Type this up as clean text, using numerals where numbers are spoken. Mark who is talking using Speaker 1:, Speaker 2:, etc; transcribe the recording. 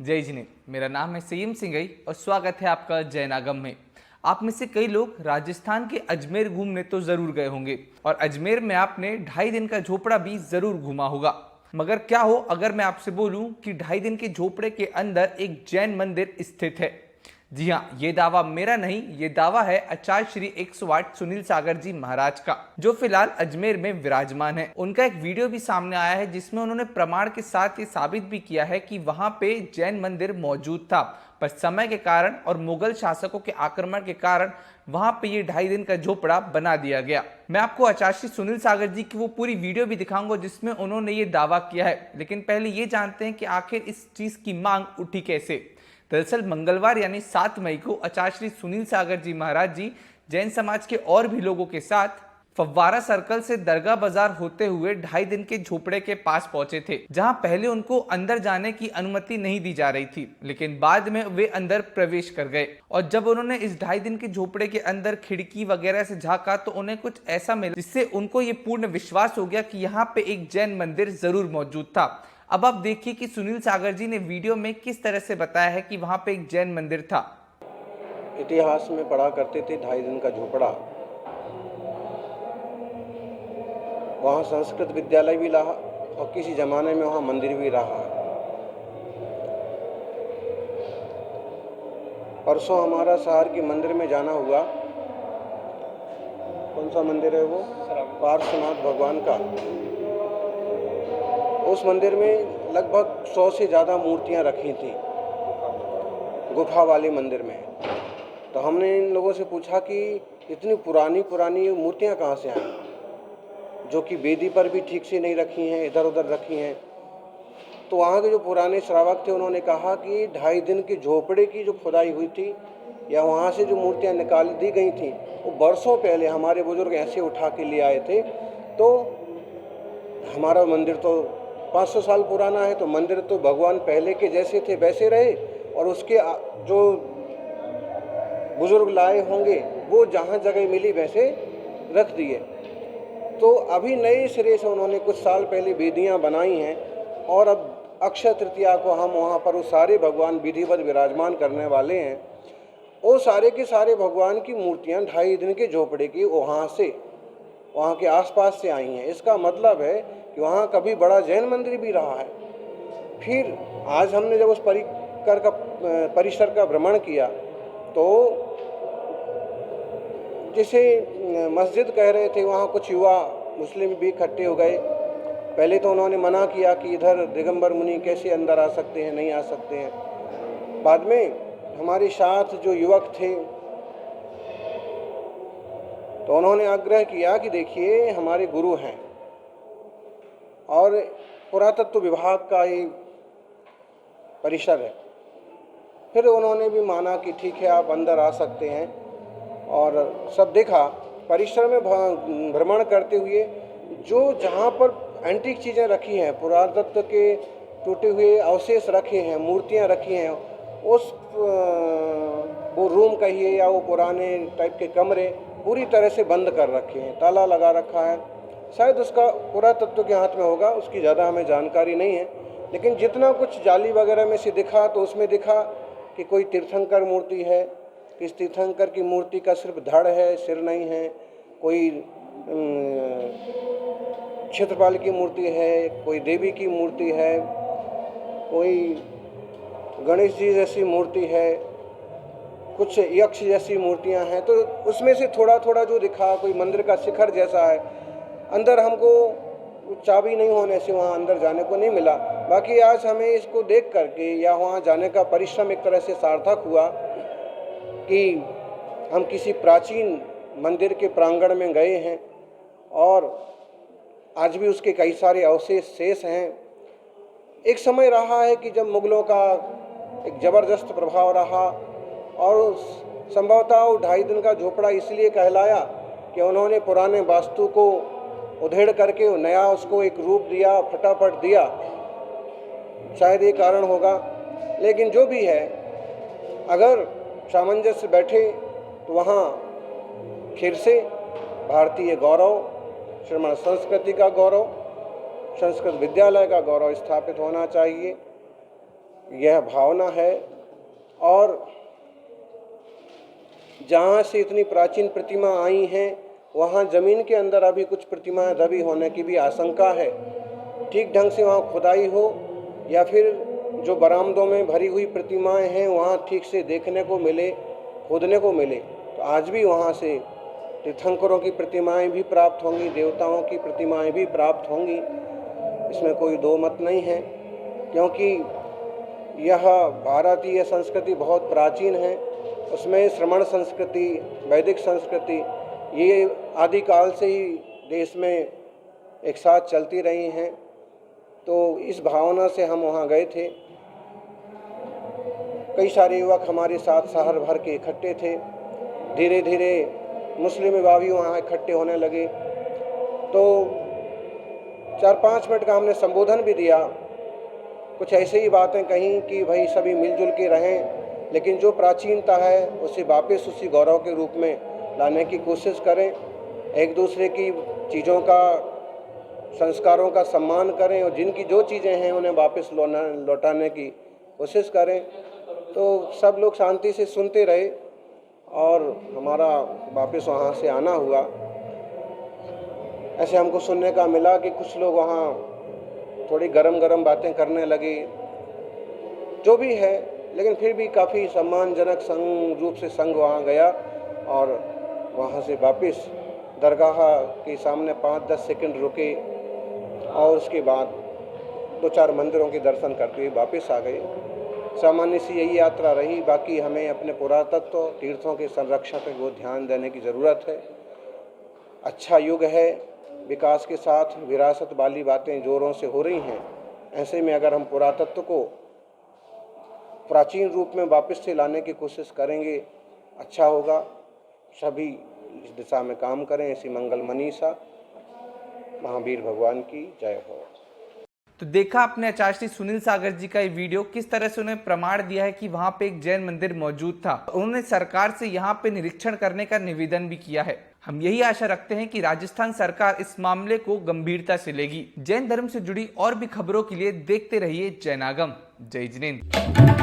Speaker 1: जय जिने, मेरा नाम है सय्यम सिंघई और स्वागत है आपका जयनागम में। आप में से कई लोग राजस्थान के अजमेर घूमने तो जरूर गए होंगे और अजमेर में आपने 2.5 दिन का झोपड़ा भी जरूर घूमा होगा। मगर क्या हो अगर मैं आपसे बोलूं कि 2.5 दिन के झोपड़े के अंदर एक जैन मंदिर स्थित है। जी हाँ, ये दावा मेरा नहीं, ये दावा है आचार्य श्री 108 सुनील सागर जी महाराज का, जो फिलहाल अजमेर में विराजमान है। उनका एक वीडियो भी सामने आया है जिसमें उन्होंने प्रमाण के साथ ये साबित भी किया है कि वहां पे जैन मंदिर मौजूद था, पर समय के कारण और मुगल शासकों के आक्रमण के कारण वहां पे ये 2.5 दिन का झोपड़ा बना दिया गया। मैं आपको आचार्य श्री सुनील सागर जी की वो पूरी वीडियो भी दिखाऊंगा जिसमें उन्होंने ये दावा किया है। लेकिन पहले ये जानते हैं कि आखिर इस चीज की मांग उठी कैसे। दरअसल मंगलवार यानी 7 मई को आचार्य श्री सुनील सागर जी महाराज जी जैन समाज के और भी लोगों के साथ फव्वारा सर्कल से दरगाह बाजार होते हुए 2.5 दिन के झोपड़े के पास पहुंचे थे, जहां पहले उनको अंदर जाने की अनुमति नहीं दी जा रही थी, लेकिन बाद में वे अंदर प्रवेश कर गए। और जब उन्होंने इस 2.5 दिन के झोपड़े के अंदर खिड़की वगैरह से झांका तो उन्हें कुछ ऐसा मिला जिससे उनको ये पूर्ण विश्वास हो गया कि यहाँ पे एक जैन मंदिर जरूर मौजूद था। अब आप देखिए कि सुनील सागर जी ने वीडियो में किस तरह से बताया है कि वहां पे एक जैन मंदिर था।
Speaker 2: इतिहास में पढ़ा करते थे 2.5 दिन का झोपड़ा। वहाँ संस्कृत विद्यालय भी रहा और किसी ज़माने में वहाँ मंदिर भी रहा। परसों हमारा शहर के मंदिर में जाना हुआ। कौन सा मंदिर है वो? पार्श्वनाथ भगवान का। उस मंदिर में लगभग 100 से ज़्यादा मूर्तियाँ रखी थी, गुफा वाले मंदिर में। तो हमने इन लोगों से पूछा कि इतनी पुरानी मूर्तियाँ कहाँ से आई, जो कि वेदी पर भी ठीक से नहीं रखी हैं, इधर उधर रखी हैं। तो वहाँ के जो पुराने श्रावक थे उन्होंने कहा कि 2.5 दिन के झोपड़े की जो खुदाई हुई थी या वहाँ से जो मूर्तियाँ निकाल दी गई थी वो बरसों पहले हमारे बुजुर्ग ऐसे उठा के ले आए थे। तो हमारा मंदिर तो 500 साल पुराना है, तो मंदिर तो भगवान पहले के जैसे थे वैसे रहे और उसके जो बुजुर्ग लाए होंगे वो जहाँ जगह मिली वैसे रख दिए। तो अभी नए सिरे से उन्होंने कुछ साल पहले वेदियाँ बनाई हैं और अब अक्षय तृतीया को हम वहाँ पर वो सारे भगवान विधिवत विराजमान करने वाले हैं। वो सारे के सारे भगवान की मूर्तियाँ 2.5 दिन के झोपड़े की वहाँ के आसपास से आई हैं। इसका मतलब है कि वहाँ कभी बड़ा जैन मंदिर भी रहा है। फिर आज हमने जब उस परिसर का भ्रमण किया तो जिसे मस्जिद कह रहे थे वहाँ कुछ युवा मुस्लिम भी इकट्ठे हो गए। पहले तो उन्होंने मना किया कि इधर दिगंबर मुनि कैसे अंदर आ सकते हैं, नहीं आ सकते हैं। बाद में हमारे साथ जो युवक थे तो उन्होंने आग्रह किया कि देखिए हमारे गुरु हैं और पुरातत्व विभाग का ये परिसर है। फिर उन्होंने भी माना कि ठीक है आप अंदर आ सकते हैं और सब देखा। परिसर में भ्रमण करते हुए जो जहाँ पर एंटीक चीज़ें रखी हैं, पुरातत्व के टूटे हुए अवशेष रखे हैं, मूर्तियाँ रखी हैं, उस वो रूम कहिए या वो पुराने टाइप के कमरे पूरी तरह से बंद कर रखे हैं, ताला लगा रखा है। शायद उसका पुरातत्व के हाथ में होगा, उसकी ज़्यादा हमें जानकारी नहीं है। लेकिन जितना कुछ जाली वगैरह में से दिखा तो उसमें दिखा कि कोई तीर्थंकर मूर्ति है। इस तीर्थंकर की मूर्ति का सिर्फ धड़ है, सिर नहीं है। कोई क्षेत्रपाल की मूर्ति है, कोई देवी की मूर्ति है, कोई गणेश जी जैसी मूर्ति है, कुछ यक्ष जैसी मूर्तियां हैं। तो उसमें से थोड़ा थोड़ा जो दिखा, कोई मंदिर का शिखर जैसा है। अंदर हमको चाबी नहीं होने से वहाँ अंदर जाने को नहीं मिला। बाकी आज हमें इसको देख करके या वहाँ जाने का परिश्रम एक तरह से सार्थक हुआ कि हम किसी प्राचीन मंदिर के प्रांगण में गए हैं और आज भी उसके कई सारे अवशेष शेष हैं। एक समय रहा है कि जब मुगलों का एक ज़बरदस्त प्रभाव रहा और संभवतः 2.5 दिन का झोपड़ा इसलिए कहलाया कि उन्होंने पुराने वास्तु को उधेड़ करके नया उसको एक रूप दिया, फटाफट दिया। शायद ये कारण होगा। लेकिन जो भी है, अगर सामंजस्य बैठे तो वहाँ फिर से भारतीय गौरव, श्रमण संस्कृति का गौरव, संस्कृत विद्यालय का गौरव स्थापित होना चाहिए। यह भावना है। और जहाँ से इतनी प्राचीन प्रतिमा आई हैं वहाँ ज़मीन के अंदर अभी कुछ प्रतिमाएं दबी होने की भी आशंका है। ठीक ढंग से वहाँ खुदाई हो या फिर जो बरामदों में भरी हुई प्रतिमाएं हैं वहाँ ठीक से देखने को मिले, खोदने को मिले, तो आज भी वहाँ से तीर्थंकरों की प्रतिमाएं भी प्राप्त होंगी, देवताओं की प्रतिमाएं भी प्राप्त होंगी। इसमें कोई दो मत नहीं है, क्योंकि यह भारतीय संस्कृति बहुत प्राचीन है। उसमें श्रमण संस्कृति, वैदिक संस्कृति, ये आदिकाल से ही देश में एक साथ चलती रही हैं। तो इस भावना से हम वहाँ गए थे। कई सारे युवक हमारे साथ शहर भर के इकट्ठे थे। धीरे धीरे मुस्लिम युवा भी वहाँ इकट्ठे होने लगे। तो 4-5 मिनट का हमने संबोधन भी दिया। कुछ ऐसे ही बातें कहीं कि भाई सभी मिलजुल के रहें, लेकिन जो प्राचीनता है उसे वापस उसी गौरव के रूप में लाने की कोशिश करें। एक दूसरे की चीज़ों का, संस्कारों का सम्मान करें और जिनकी जो चीज़ें हैं उन्हें वापस लौटाने की कोशिश करें। तो सब लोग शांति से सुनते रहे और हमारा वापस वहाँ से आना हुआ। ऐसे हमको सुनने का मिला कि कुछ लोग वहाँ थोड़ी गरम बातें करने लगे, जो भी है, लेकिन फिर भी काफ़ी सम्मानजनक रूप से संघ वहाँ गया और वहाँ से वापस दरगाह के सामने 5-10 सेकंड रुके और उसके बाद 2-4 मंदिरों के दर्शन करते हुए वापस आ गए। सामान्य सी यही यात्रा रही। बाकी हमें अपने पुरातत्व तीर्थों के संरक्षण पर बहुत ध्यान देने की ज़रूरत है। अच्छा युग है, विकास के साथ विरासत वाली बातें ज़ोरों से हो रही हैं। ऐसे में अगर हम पुरातत्व को प्राचीन रूप में वापस से लाने की कोशिश करेंगे, अच्छा होगा। सभी इस दिशा में काम करें। ऐसी मंगल मनीषा। महावीर भगवान की जय हो।
Speaker 1: तो देखा आपने आचार्य श्री सुनील सागर जी का ये वीडियो, किस तरह से उन्हें प्रमाण दिया है कि वहां पे एक जैन मंदिर मौजूद था। उन्होंने सरकार से यहाँ पे निरीक्षण करने का निवेदन भी किया है। हम यही आशा रखते हैं कि राजस्थान सरकार इस मामले को गंभीरता से लेगी। जैन धर्म से जुड़ी और भी खबरों के लिए देखते रहिए जैनागम। जय जिनेंद्र।